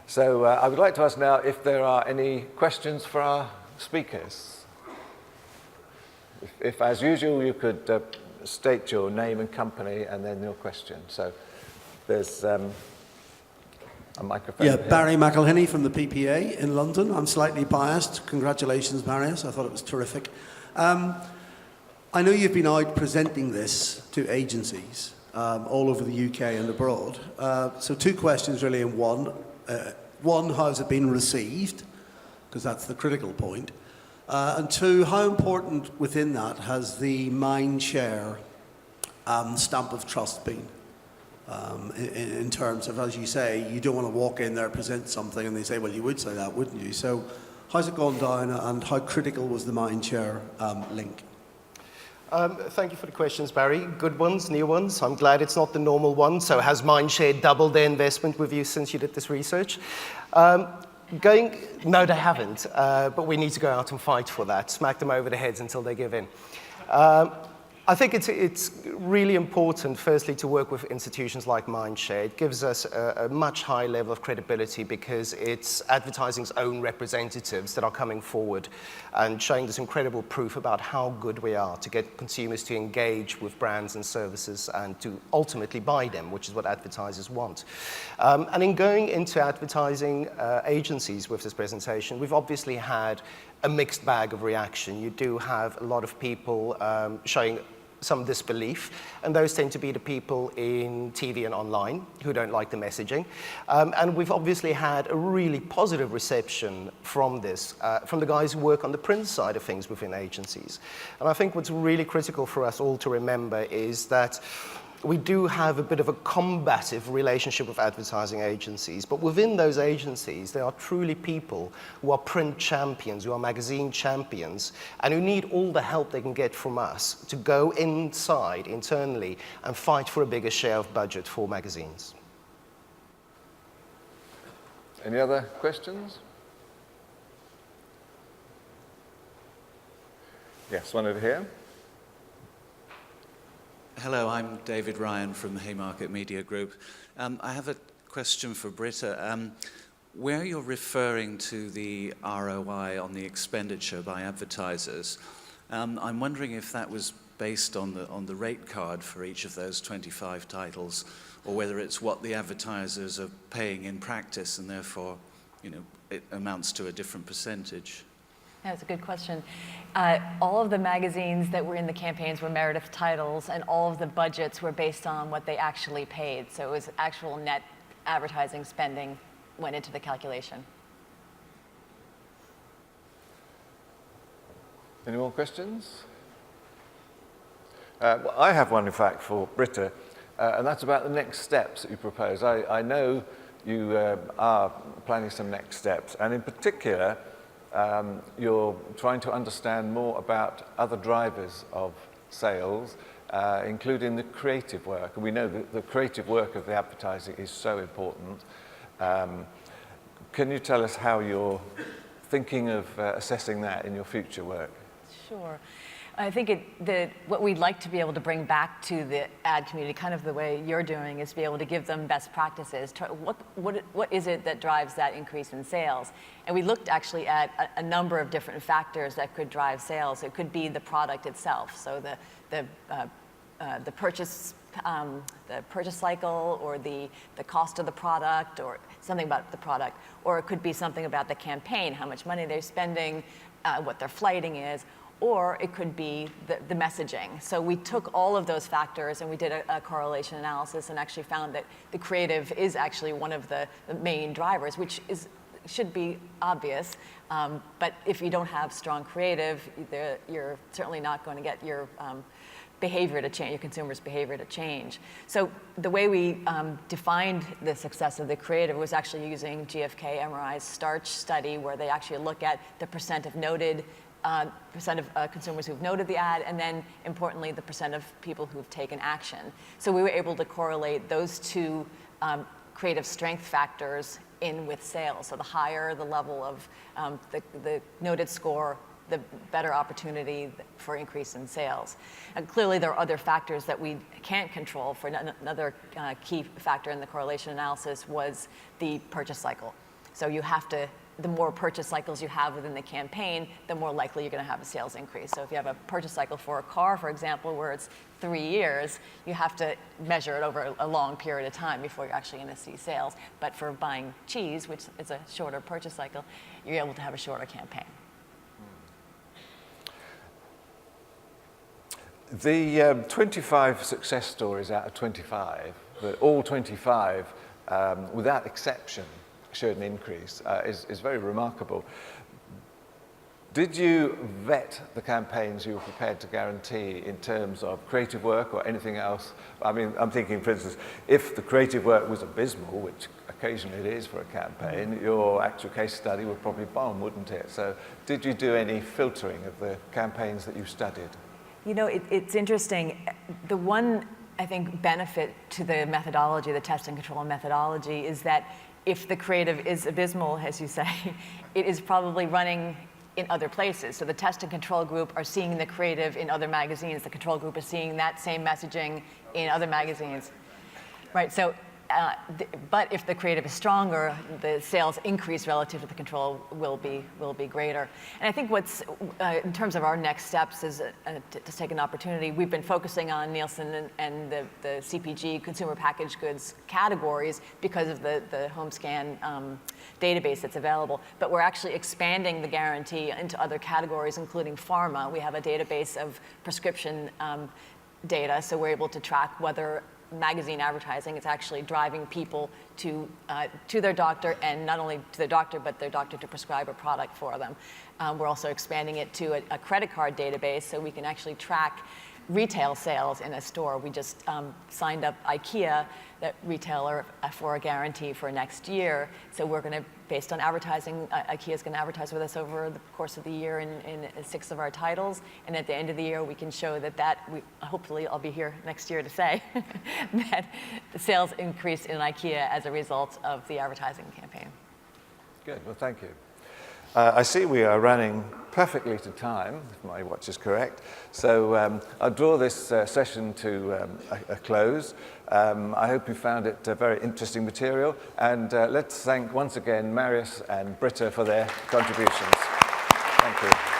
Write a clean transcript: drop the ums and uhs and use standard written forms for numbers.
So I would like to ask now if there are any questions for our speakers. If as usual, you could state your name and company and then your question. So there's a microphone. Yeah, Barry McElhinney from the PPA in London. I'm slightly biased. Congratulations, Marius. I thought it was terrific. I know you've been out presenting this to agencies all over the UK and abroad. So two questions really in one. One, how has it been received? Because that's the critical point. And two, how important within that has the mind share stamp of trust been? In terms of, as you say, you don't want to walk in there, present something, and they say, well, you would say that, wouldn't you? So how's it gone down, and how critical was the mind share link? Thank you for the questions, Barry. Good ones, new ones. I'm glad it's not the normal one. So has Mindshare doubled their investment with you since you did this research? No, they haven't, but we need to go out and fight for that, smack them over the heads until they give in. I think it's really important, firstly, to work with institutions like Mindshare. It gives us a much higher level of credibility because it's advertising's own representatives that are coming forward and showing this incredible proof about how good we are to get consumers to engage with brands and services and to ultimately buy them, which is what advertisers want. And in going into advertising agencies with this presentation, we've obviously had a mixed bag of reaction. You do have a lot of people showing some disbelief, and those tend to be the people in TV and online who don't like the messaging. And we've obviously had a really positive reception from this, from the guys who work on the print side of things within agencies. And I think what's really critical for us all to remember is that we do have a bit of a combative relationship with advertising agencies, but within those agencies, there are truly people who are print champions, who are magazine champions, and who need all the help they can get from us to go inside, internally, and fight for a bigger share of budget for magazines. Any other questions? Yes, one over here. Hello, I'm David Ryan from Haymarket Media Group. I have a question for Britta. Where you're referring to the ROI on the expenditure by advertisers, I'm wondering if that was based on the rate card for each of those 25 titles, or whether it's what the advertisers are paying in practice, and therefore, it amounts to a different percentage. That's a good question. All of the magazines that were in the campaigns were Meredith titles, and all of the budgets were based on what they actually paid. So it was actual net advertising spending went into the calculation. Any more questions? Well, I have one, in fact, for Britta, and that's about the next steps that you propose. I know you are planning some next steps, and in particular, you're trying to understand more about other drivers of sales, including the creative work. And we know that the creative work of the advertising is so important. Can you tell us how you're thinking of assessing that in your future work? Sure. I think what we'd like to be able to bring back to the ad community, kind of the way you're doing, is to be able to give them best practices. What is it that drives that increase in sales? And we looked actually at a number of different factors that could drive sales. It could be the product itself, so the purchase cycle, or the cost of the product, or something about the product, or it could be something about the campaign, how much money they're spending, what their flighting is. Or it could be the messaging. So we took all of those factors and we did a correlation analysis and actually found that the creative is actually one of the main drivers, which should be obvious. But if you don't have strong creative, you're certainly not going to get your behavior to change, your consumer's behavior to change. So the way we defined the success of the creative was actually using GfK MRI's Starch study, where they actually look at the percent of noted percent of consumers who've noted the ad, and then importantly the percent of people who've taken action. So we were able to correlate those two creative strength factors in with sales. So the higher the level of the noted score, the better opportunity for increase in sales. And clearly there are other factors that we can't control. For another key factor in the correlation analysis was the purchase cycle. So you have to, the more purchase cycles you have within the campaign, the more likely you're going to have a sales increase. So if you have a purchase cycle for a car, for example, where it's 3 years, you have to measure it over a long period of time before you're actually going to see sales. But for buying cheese, which is a shorter purchase cycle, you're able to have a shorter campaign. The 25 success stories out of 25, but all 25, without exception, showed an increase, is very remarkable. Did you vet the campaigns you were prepared to guarantee in terms of creative work or anything else? I mean, I'm thinking, for instance, if the creative work was abysmal, which occasionally it is for a campaign, your actual case study would probably bomb, wouldn't it? So did you do any filtering of the campaigns that you studied? You know, it's interesting. The one, I think, benefit to the methodology, the test and control methodology, is that if the creative is abysmal, as you say, it is probably running in other places. So the test and control group are seeing the creative in other magazines. The control group is seeing that same messaging in other magazines. Right, so, but if the creative is stronger, the sales increase relative to the control will be greater. And I think what's, in terms of our next steps is to take an opportunity. We've been focusing on Nielsen and the CPG, consumer packaged goods categories because of the home scan database that's available. But we're actually expanding the guarantee into other categories, including pharma. We have a database of prescription data, so we're able to track whether magazine advertising is actually driving people to their doctor, and not only to their doctor, but their doctor to prescribe a product for them. We're also expanding it to a credit card database, so we can actually track retail sales in a store. We just signed up IKEA, that retailer, for a guarantee for next year. So we're going to, based on advertising, IKEA is going to advertise with us over the course of the year in 6 of our titles. And at the end of the year, we can show that hopefully I'll be here next year to say, that the sales increased in IKEA as a result of the advertising campaign. Good, well, thank you. I see we are running perfectly to time, if my watch is correct. So I'll draw this session to a close. I hope you found it very interesting material. And let's thank once again Marius and Britta for their contributions. Thank you.